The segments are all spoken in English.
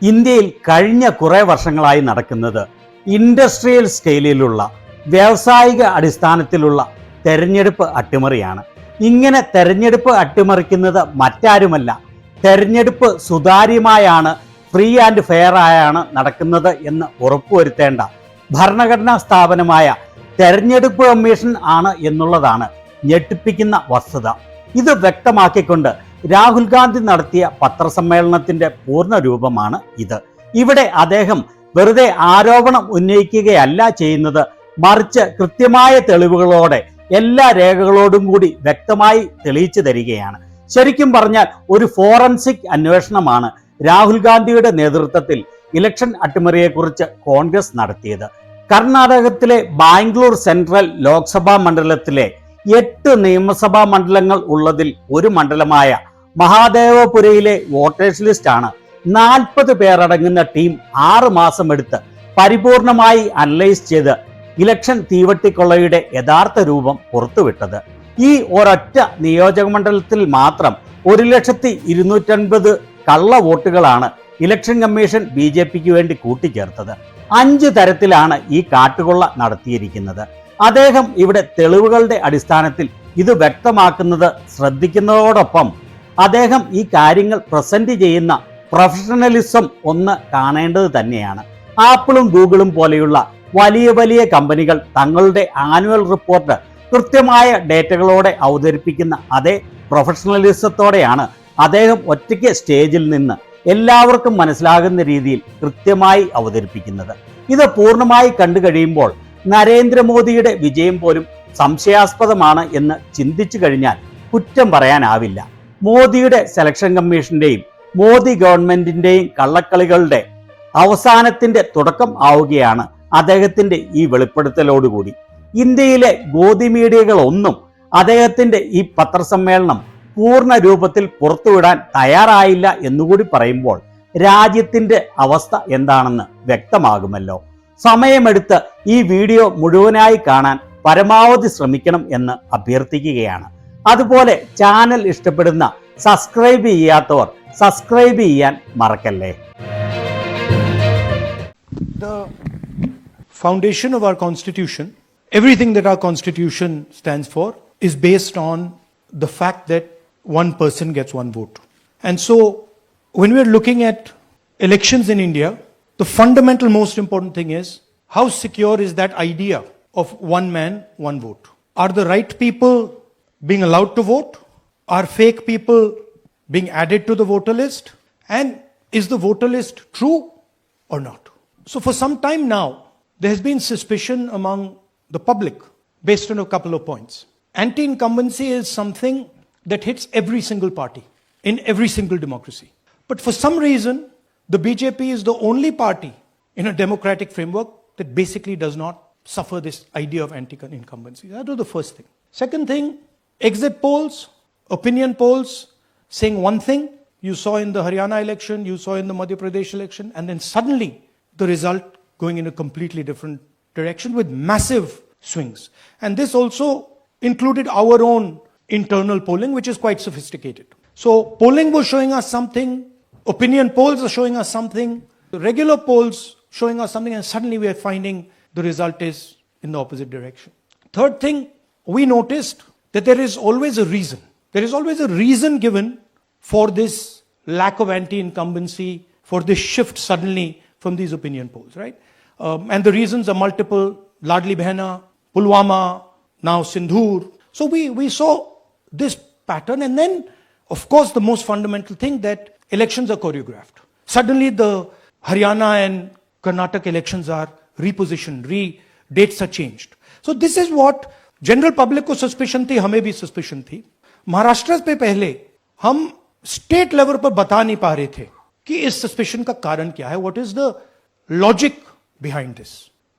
ഇന്ത്യയിൽ കഴിഞ്ഞ കുറേ വർഷങ്ങളായി നടക്കുന്നത് ഇൻഡസ്ട്രിയൽ സ്കെയിലിലുള്ള വ്യാവസായിക അടിസ്ഥാനത്തിലുള്ള തെരഞ്ഞെടുപ്പ് അട്ടിമറിയാണ്. ഇങ്ങനെ തെരഞ്ഞെടുപ്പ് അട്ടിമറിക്കുന്നത് മറ്റാരുമല്ല, തെരഞ്ഞെടുപ്പ് സുതാര്യമായാണ്, ഫ്രീ ആൻഡ് ഫെയർ ആയാണ് നടക്കുന്നത് എന്ന് ഉറപ്പുവരുത്തേണ്ട ഭരണഘടനാ സ്ഥാപനമായ തെരഞ്ഞെടുപ്പ് കമ്മീഷൻ ആണ് എന്നുള്ളതാണ് ഞെട്ടിപ്പിക്കുന്ന വസ്തുത. ഇത് വ്യക്തമാക്കിക്കൊണ്ട് രാഹുൽ ഗാന്ധി നടത്തിയ പത്രസമ്മേളനത്തിന്റെ പൂർണ്ണ രൂപമാണ് ഇത്. ഇവിടെ അദ്ദേഹം വെറുതെ ആരോപണം ഉന്നയിക്കുകയല്ല ചെയ്യുന്നത്, മറിച്ച് കൃത്യമായ തെളിവുകളോടെ എല്ലാ രേഖകളോടും കൂടി വ്യക്തമായി തെളിയിച്ചു തരികയാണ്. ശരിക്കും പറഞ്ഞാൽ ഒരു ഫോറൻസിക് അന്വേഷണമാണ് രാഹുൽ ഗാന്ധിയുടെ നേതൃത്വത്തിൽ ഇലക്ഷൻ അട്ടിമറിയെക്കുറിച്ച് കോൺഗ്രസ് നടത്തിയത്. കർണാടകത്തിലെ ബാംഗ്ലൂർ സെൻട്രൽ ലോക്സഭാ മണ്ഡലത്തിലെ 8 നിയമസഭാ മണ്ഡലങ്ങൾ ഉള്ളതിൽ ഒരു മണ്ഡലമായ മഹാദേവപുരയിലെ വോട്ടേഴ്സ് ലിസ്റ്റാണ് 40 പേരടങ്ങുന്ന ടീം 6 മാസം എടുത്ത് പരിപൂർണമായി അനലൈസ് ചെയ്ത് ഇലക്ഷൻ തീവട്ടിക്കൊള്ളയുടെ യഥാർത്ഥ രൂപം പുറത്തുവിട്ടത്. ഈ ഒരൊറ്റ നിയോജക മണ്ഡലത്തിൽ മാത്രം 1,250,000 കള്ള വോട്ടുകളാണ് ഇലക്ഷൻ കമ്മീഷൻ BJPക്ക് വേണ്ടി കൂട്ടിച്ചേർത്തത്. 5 തരത്തിലാണ് ഈ കാട്ടുകൊള്ള നടത്തിയിരിക്കുന്നത്. അദ്ദേഹം ഇവിടെ തെളിവുകളുടെ അടിസ്ഥാനത്തിൽ ഇത് വ്യക്തമാക്കുന്നത് ശ്രദ്ധിക്കുന്നതോടൊപ്പം അദ്ദേഹം ഈ കാര്യങ്ങൾ പ്രസന്റ് ചെയ്യുന്ന പ്രൊഫഷണലിസം ഒന്ന് കാണേണ്ടത് തന്നെയാണ്. ആപ്പിളും ഗൂഗിളും പോലെയുള്ള വലിയ വലിയ കമ്പനികൾ തങ്ങളുടെ ആനുവൽ റിപ്പോർട്ട് കൃത്യമായ ഡേറ്റകളോടെ അവതരിപ്പിക്കുന്ന അതേ പ്രൊഫഷണലിസത്തോടെയാണ് അദ്ദേഹം ഒറ്റയ്ക്ക് സ്റ്റേജിൽ നിന്ന് എല്ലാവർക്കും മനസ്സിലാകുന്ന രീതിയിൽ കൃത്യമായി അവതരിപ്പിക്കുന്നത്. ഇത് പൂർണ്ണമായി കണ്ടു കഴിയുമ്പോൾ നരേന്ദ്രമോദിയുടെ വിജയം പോലും സംശയാസ്പദമാണ് എന്ന് ചിന്തിച്ചു കഴിഞ്ഞാൽ കുറ്റം പറയാനാവില്ല. മോദിയുടെ സെലക്ഷൻ കമ്മീഷന്റെയും മോദി ഗവൺമെന്റിന്റെയും കള്ളക്കളികളുടെ അവസാനത്തിന്റെ തുടക്കം ആവുകയാണ് അദ്ദേഹത്തിന്റെ ഈ വെളിപ്പെടുത്തലോടുകൂടി. ഇന്ത്യയിലെ ഗോദി മീഡിയകളൊന്നും അദ്ദേഹത്തിന്റെ ഈ പത്രസമ്മേളനം പൂർണ്ണ രൂപത്തിൽ പുറത്തുവിടാൻ തയ്യാറായില്ല എന്നുകൂടി പറയുമ്പോൾ രാജ്യത്തിന്റെ അവസ്ഥ എന്താണെന്ന് വ്യക്തമാകുമല്ലോ. സമയമെടുത്ത് ഈ വീഡിയോ മുഴുവനായി കാണാൻ പരമാവധി ശ്രമിക്കണം എന്ന് അഭ്യർത്ഥിക്കുകയാണ്. അതുപോലെ ചാനൽ ഇഷ്ടപ്പെടുന്ന സബ്സ്ക്രൈബ് ചെയ്യാത്തവർ സബ്സ്ക്രൈബ് ചെയ്യാൻ മറക്കല്ലേ. The foundation of our constitution, everything that our constitution stands for, is based on the fact that one person gets one vote. And so when we're looking at elections in India, the fundamental most important thing is how secure is that idea of one man, one vote? Are the right people being allowed to vote? Are fake people being added to the voter list? And is the voter list true or not? So for some time now, there has been suspicion among the public based on a couple of points. Anti-incumbency is something that hits every single party in every single democracy. But for some reason, the BJP is the only party in a democratic framework that basically does not suffer this idea of anti-incumbency. That was the first thing. Second thing, exit polls, opinion polls saying one thing, you saw in the Haryana election, you saw in the Madhya Pradesh election, and then suddenly the result going in a completely different direction with massive swings. And this also included our own internal polling, which is quite sophisticated. So polling was showing us something, opinion polls are showing us something, the regular polls showing us something, and suddenly we are finding the result is in the opposite direction. Third thing, we noticed that there is always a reason. There is always a reason given for this lack of anti-incumbency, for this shift suddenly from these opinion polls, right? And the reasons are multiple: Ladli Behna, Pulwama, now Sindhur. So we saw this pattern, and then, of course, the most fundamental thing, that elections are choreographed. Suddenly the Haryana and Karnataka elections are repositioned, dates are changed. So this is what general public को suspicion थी, हमें भी suspicion थी. महाराष्ट्र पे पहले हम state level पर बता नहीं पा रहे थे कि इस सस्पेशन का कारण क्या है, what is the logic behind this.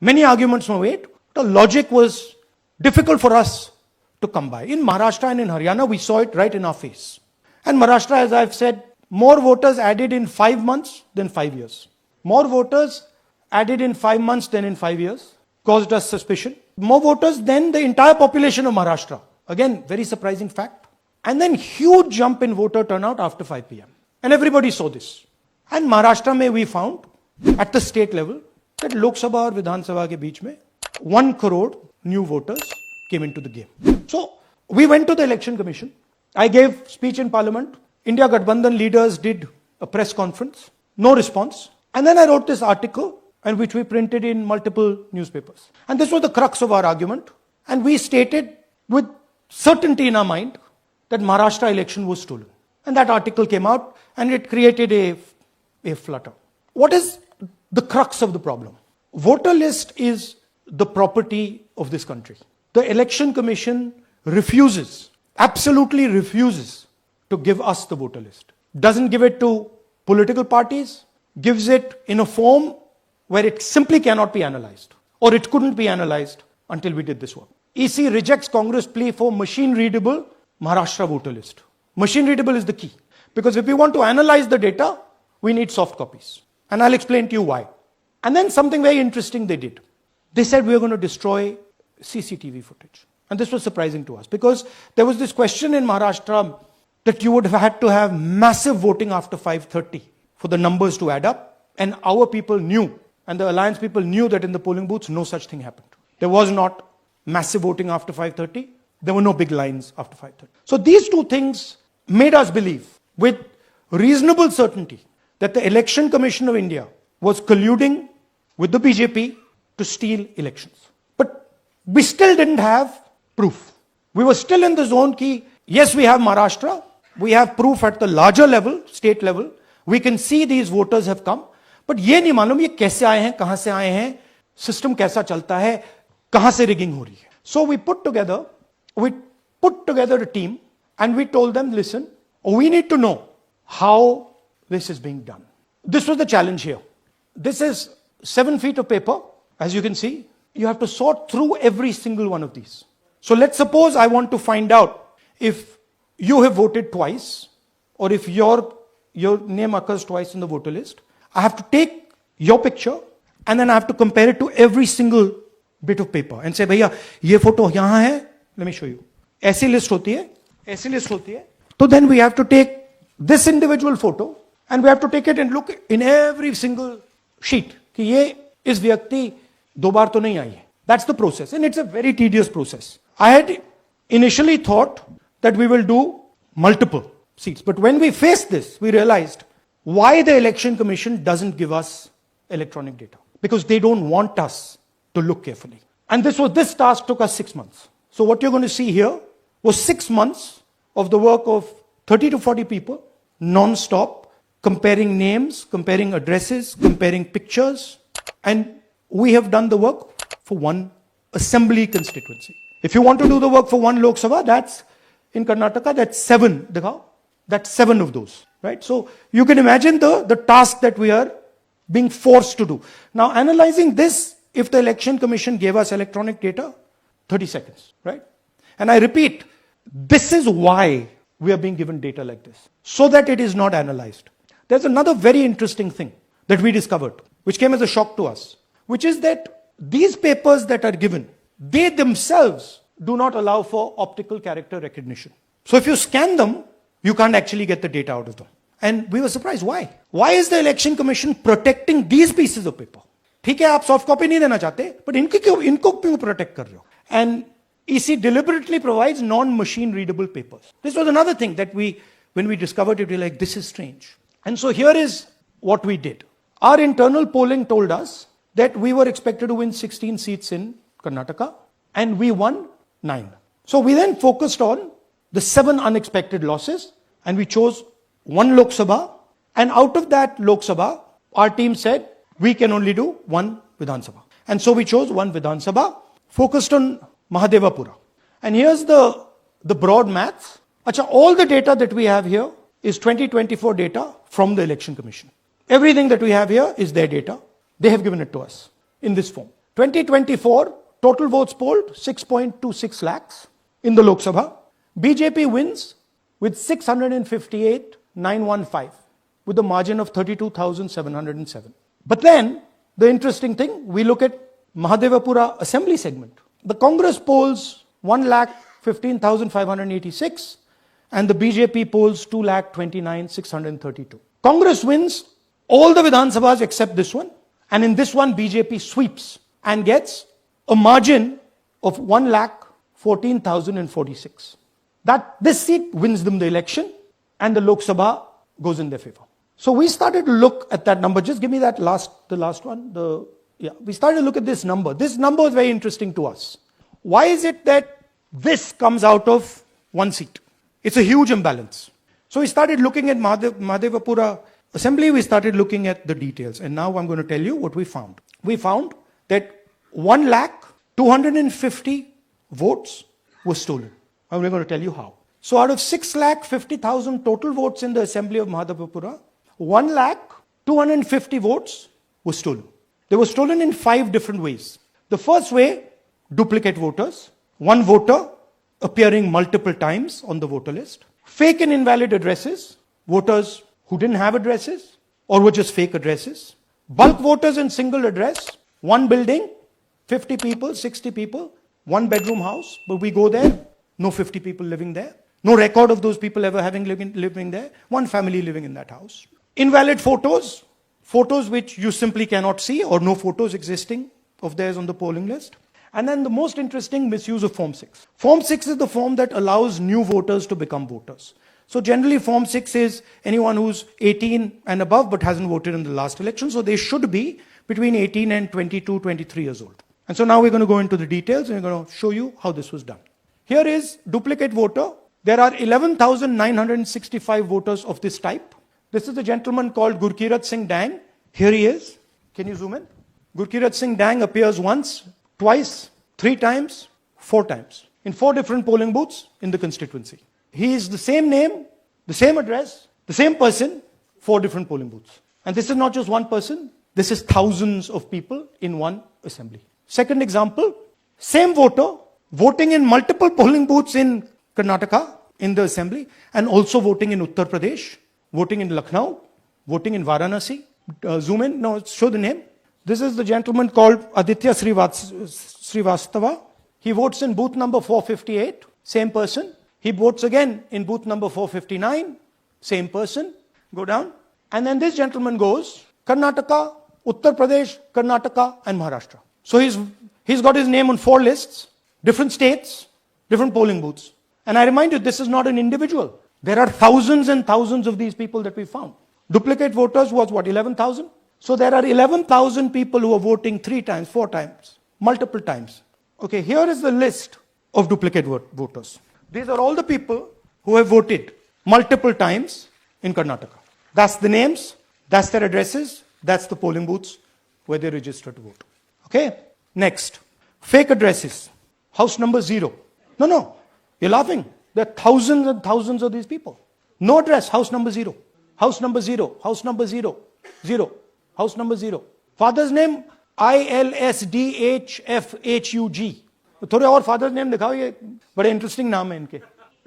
Many arguments were made. The logic was difficult for us to come by. In Maharashtra and in Haryana, we saw it right in our face. And Maharashtra, as I've said, more voters added in 5 months than 5 years. More voters added in 5 months than in 5 years caused us suspicion. More voters than the entire population of Maharashtra. Again, very surprising fact. And then huge jump in voter turnout after 5 p.m. And everybody saw this. And Maharashtra mein we found at the state level that Lok Sabha और Vidhan Sabha के बीच में 1 crore new voters came into the game. So we went to the election commission. I gave speech in parliament. India Gathbandhan leaders did a press conference. No response. And then I wrote this article and which we printed in multiple newspapers. And this was the crux of our argument. And we stated with certainty in our mind that Maharashtra election was stolen. And that article came out and it created a flutter. What is the crux of the problem? Voter list is the property of this country. The election commission refuses, absolutely refuses to give us the voter list. Doesn't give it to political parties, gives it in a form where it simply cannot be analyzed, or it couldn't be analyzed until we did this work. EC rejects Congress plea for machine readable Maharashtra voter list. Machine readable is the key. Because if we want to analyze the data, we need soft copies. And I'll explain to you why. And then something very interesting they did. They said we are going to destroy CCTV footage. And this was surprising to us because there was this question in Maharashtra that you would have had to have massive voting after 5:30 for the numbers to add up. And our people knew, and the alliance people knew that in the polling booths, no such thing happened. There was not massive voting after 5:30. There were no big lines after 5:30. So these two things made us believe with reasonable certainty that the Election Commission of India was colluding with the BJP to steal elections. But we still didn't have proof. We were still in the zone ki, yes, we have Maharashtra. We have proof at the larger level, state level. We can see these voters have come. But ये नहीं मालूम ये कैसे आए हैं, कहां से आए हैं, system कैसा चलता है, कहां से rigging हो रही है. So we put together a team and we told them, listen, we need to know how this is being done. This was the challenge here. This is 7 feet of paper. As you can see, you have to sort through every single one of these. So let's suppose I want to find out if you have voted twice or if your name occurs twice in the voter list. I have to take your picture and then I have to compare it to every single bit of paper and say, भैया ये photo यहाँ है, let me show you. ऐसी list होती है. So then we have to take this individual photo and we have to take it and look in every single sheet कि ये इस व्यक्ति 2 बार तो नहीं आई है. That's the process and it's a very tedious process. I had initially thought that we will do multiple seats, but when we faced this, we realized why the election commission doesn't give us electronic data, because they don't want us to look carefully. And this task took us 6 months. So what you're going to see here was 6 months of the work of 30 to 40 people, non-stop, comparing names, comparing addresses, comparing pictures, and we have done the work for one assembly constituency. If you want to do the work for one Lok Sabha, that's in Karnataka, that's 7. That's 7 of those, right? So you can imagine the task that we are being forced to do. Now, analyzing this, if the election commission gave us electronic data, 30 seconds, right? And I repeat, this is why we are being given data like this, so that it is not analyzed. There's another very interesting thing that we discovered, which came as a shock to us, which is that these papers that are given, they themselves do not allow for optical character recognition. So if you scan them, you can't actually get the data out of them. And we were surprised, why? Why is the election commission protecting these pieces of paper? ठीक है, आप soft copy नहीं देना चाहते, but इनको क्यों protect कर रहे हो? And EC deliberately provides non-machine readable papers. This was another thing that when we discovered it, we were like, this is strange. And so here is what we did. Our internal polling told us that we were expected to win 16 seats in Karnataka, and we won 9. So we then focused on the 7 unexpected losses, and we chose 1 Lok Sabha, and out of that Lok Sabha, our team said, we can only do 1 Vidhan Sabha. And so we chose 1 Vidhan Sabha, focused on Mahadevapura. And here's the broad maths. Achha, all the data that we have here is 2024 data from the Election Commission. Everything that we have here is their data. They have given it to us in this form. 2024, total votes polled, 6.26 lakhs in the Lok Sabha. BJP wins with 658,915 with a margin of 32,707. But then, the interesting thing, we look at Mahadevapura assembly segment. The Congress polls 1,15,586 and the BJP polls 2,29,632. Congress wins All the Vidhan Sabhas except this one. And in this one, BJP sweeps and gets a margin of 1,14,046. This seat wins them the election and the Lok Sabha goes in their favor. So we started to look at that number. Just give me the last one. We started to look at this number. This number is very interesting to us. Why is it that this comes out of one seat? It's a huge imbalance. So we started looking at Mahadevapura Assembly, we started looking at the details. And now I'm going to tell you what we found. We found that 1,250,000 votes were stolen. And we're going to tell you how. So out of 6,50,000 total votes in the Assembly of Mahadevapura, 1,250,000 votes were stolen. They were stolen in 5 different ways. The first way, duplicate voters. One voter appearing multiple times on the voter list. Fake and invalid addresses. Voters who didn't have addresses or were just fake addresses. Bulk voters in single address. One building, 50 people, 60 people, 1 bedroom house. But we go there, no 50 people living there. No record of those people ever having living there. One family living in that house. Invalid photos. Photos which you simply cannot see or no photos existing of theirs on the polling list. And then the most interesting, misuse of Form 6. Form 6 is the form that allows new voters to become voters. So generally Form 6 is anyone who's 18 and above but hasn't voted in the last election. So they should be between 18 and 22, 23 years old. And so now we're going to go into the details and we're going to show you how this was done. Here is duplicate voter. There are 11,965 voters of this type. This is a gentleman called Gurkirat Singh Dang. Here he is. Can you zoom in? Gurkirat Singh Dang appears once, twice, 3 times, 4 times in 4 different polling booths in the constituency. He is the same name, the same address, the same person, 4 different polling booths. And this is not just one person. This is thousands of people in one assembly. Second example, same voter voting in multiple polling booths in Karnataka in the assembly and also voting in Uttar Pradesh, voting in Lucknow, voting in Varanasi. Zoom in, no, show the name. This is the gentleman called Aditya Srivastava. He votes in booth number 458, same person. He votes again in booth number 459, same person. Go down. And then this gentleman goes, Karnataka, Uttar Pradesh, Karnataka and Maharashtra. So he's got his name on 4 lists, different states, different polling booths. And I remind you, this is not an individual. There are thousands and thousands of these people that we found. Duplicate voters was what, 11,000? So there are 11,000 people who are voting 3 times, 4 times, multiple times. Okay, here is the list of duplicate voters. These are all the people who have voted multiple times in Karnataka. That's the names, that's their addresses, that's the polling booths where they registered to vote. Okay, next. Fake addresses. House number 0. No, you're laughing. There are thousands and thousands of these people. No address, house number 0. House number 0, house number 0, 0, house number 0. Father's name, ILSDHFHUG. थोड़े और father's name दिखाओ, ये बड़े interesting नाम है इनके.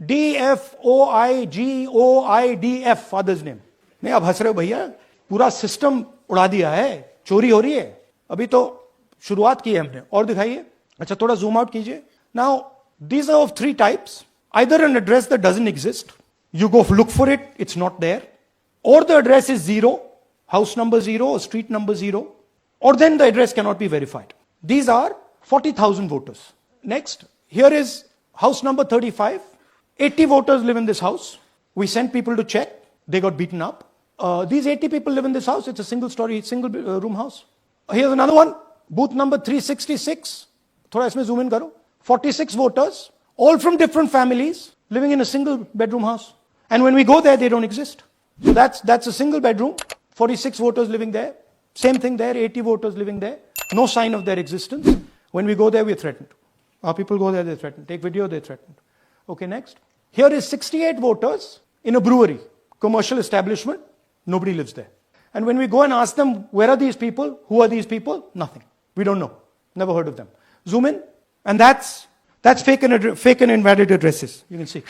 DFOIGOIDF father's name. नहीं, आप हंस रहे हो भैया, पूरा सिस्टम उड़ा दिया है, चोरी हो रही है. अभी तो शुरुआत की है हमने. और दिखाइए. अच्छा, थोड़ा जूम आउट कीजिए. Now, these are of 3 types. Either an address that doesn't exist, you go look for it, it's not there, or the address is 0, house number 0 or street number 0, or then the address cannot be verified. These are 40,000 voters. Next, here is house number 35. 80 voters live in this house. We sent people to check. They got beaten up. These 80 people live in this house. It's a single room house. Here's another one. Booth number 366. Thoda isme zoom in karo. 46 voters, all from different families, living in a single bedroom house. And when we go there, they don't exist. So that's a single bedroom. 46 voters living there. Same thing there. 80 voters living there. No sign of their existence. When we go there, we're threatened. Our people go there, they're threatened. Take video, they're threatened. Okay, next. Here is 68 voters in a brewery, commercial establishment. Nobody lives there. And when we go and ask them, where are these people? Who are these people? Nothing. We don't know. Never heard of them. Zoom in. And that's fake and invalid addresses. You can see.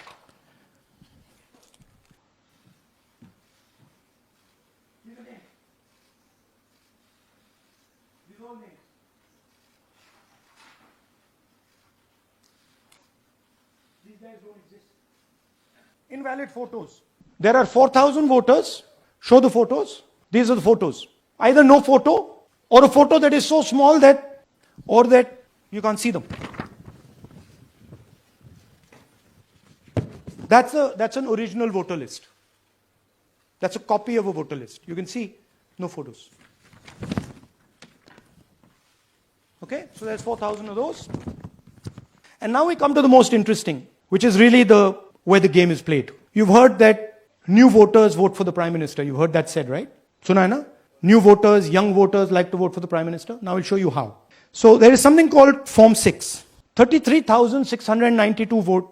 Invalid photos. There are 4,000 voters. Show the photos. These are the photos. Either no photo or a photo that is so small that you can't see them. That's an original voter list. That's a copy of a voter list. You can see no photos. Okay, so there's 4,000 of those. And now we come to the most interesting, which is really where the game is played. You've heard that new voters vote for the Prime Minister. You've heard that said, right? Sunayana? New voters, young voters like to vote for the Prime Minister. Now I'll show you how. So there is something called Form 6. 33,692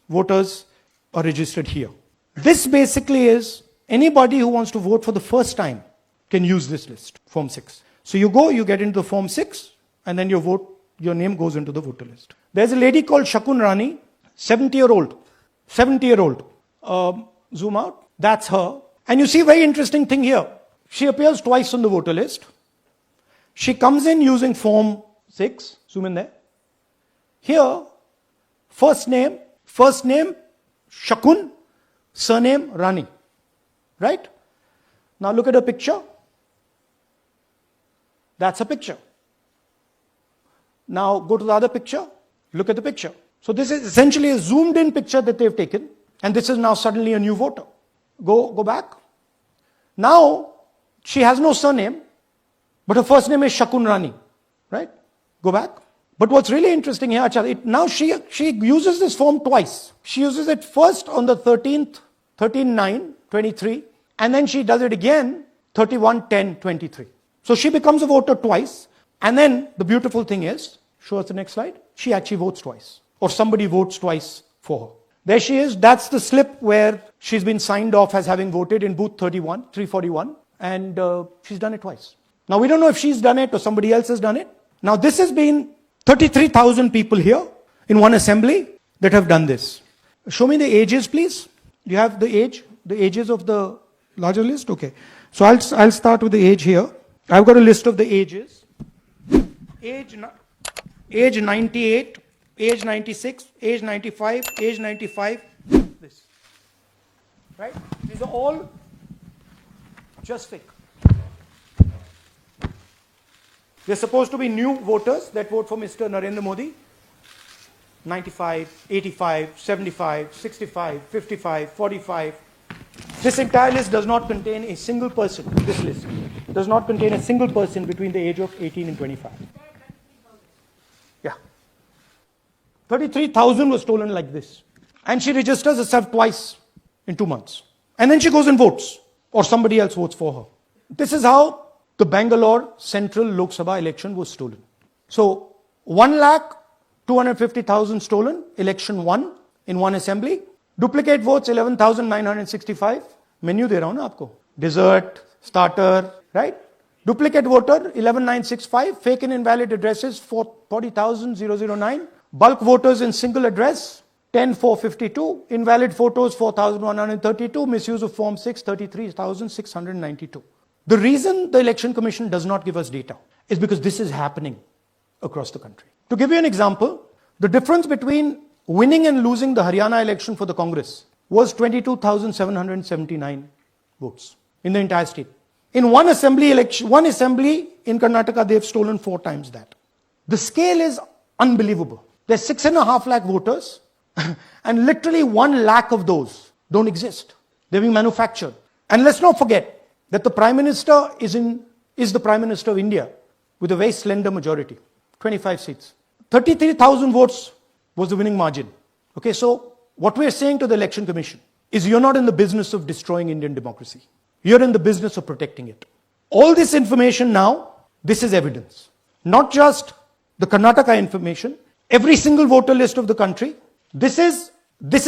voters are registered here. This basically is anybody who wants to vote for the first time can use this list, Form 6. So you go, you get into the Form 6, and then your name goes into the voter list. There's a lady called Shakun Rani, 70-year-old. 70-year-old. Zoom out. That's her. And you see a very interesting thing here. She appears twice on the voter list. She comes in using Form 6. Zoom in there. Here, first name, Shakun, surname, Rani. Right? Now look at her picture. That's a picture. Now go to the other picture. Look at the picture. So this is essentially a zoomed in picture that they've taken. And this is now suddenly a new voter. Go back. Now, she has no surname, but her first name is Shakun Rani. Right? Go back. But what's really interesting here, now she uses this form twice. She uses it first on the 13/9/23, and then she does it again 31/10/23. So she becomes a voter twice, and then the beautiful thing is, show us the next slide, she actually votes twice, or somebody votes twice for her. There she is, that's the slip where she's been signed off as having voted in booth 341, and she's done it twice. Now we don't know if she's done it or somebody else has done it. Now this has been 33,000 people here in one assembly that have done this. Show me the ages, please. Do you have the ages of the larger list? Okay. So I'll start with the age here. I've got a list of the ages. Age 98, age 96, age 95, age 95, this. Right? These are all just fake. They're supposed to be new voters that vote for Mr. Narendra Modi. 95, 85, 75, 65, 55, 45. This entire list does not contain a single person. This list does not contain a single person between the age of 18 and 25. Yeah. 33,000 was stolen like this. And she registers herself twice in 2 months. And then she goes and votes. Or somebody else votes for her. This is how the Bangalore Central Lok Sabha election was stolen. So 1,250,000 stolen, election won in one assembly. Duplicate votes 11,965. Menu de raha hu na aapko. Dessert, starter, right? Duplicate voter 11,965. Fake and invalid addresses 40,009. Bulk voters in single address 10,452. Invalid photos 4,132. Misuse of Form 6 33,692. The reason the Election Commission does not give us data is because this is happening across the country. To give you an example, the difference between winning and losing the Haryana election for the Congress was 22,779 votes in the entire state. In one assembly in Karnataka, they've stolen 4 times that. The scale is unbelievable. There's 6.5 lakh voters, and literally 1 lakh of those don't exist. They're being manufactured. And let's not forget that the Prime Minister is the Prime Minister of India with a very slender majority, 25 seats. 33,000 votes was the winning margin. Okay, so what we're saying to the Election Commission is you're not in the business of destroying Indian democracy. You're in the business of protecting it. All this information now, this is evidence. Not just the Karnataka information, every single voter list of the country. This is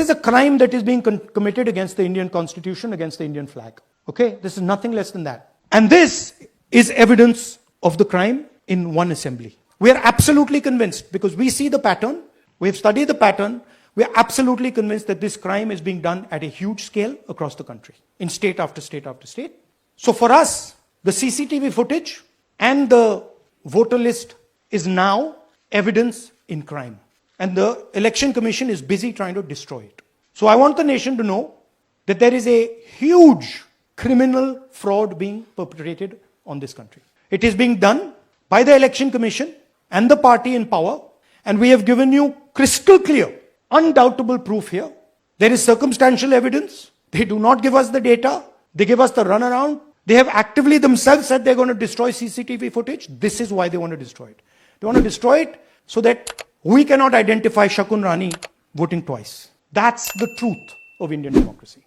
a crime that is being committed against the Indian Constitution, against the Indian flag. Okay, this is nothing less than that. And this is evidence of the crime in one assembly. We are absolutely convinced, because we see the pattern, we have studied the pattern, we are absolutely convinced that this crime is being done at a huge scale across the country, in state after state after state. So for us, the CCTV footage and the voter list is now evidence in crime. And the Election Commission is busy trying to destroy it. So I want the nation to know that there is a huge criminal fraud being perpetrated on this country. It is being done by the Election Commission and the party in power, and we have given you crystal clear, undoubtable proof here. There is circumstantial evidence. They do not give us the data. They give us the runaround. They have actively themselves said they're going to destroy CCTV footage. This is why they want to destroy it. They want to destroy it so that we cannot identify Shakun Rani voting twice. That's the truth of Indian democracy.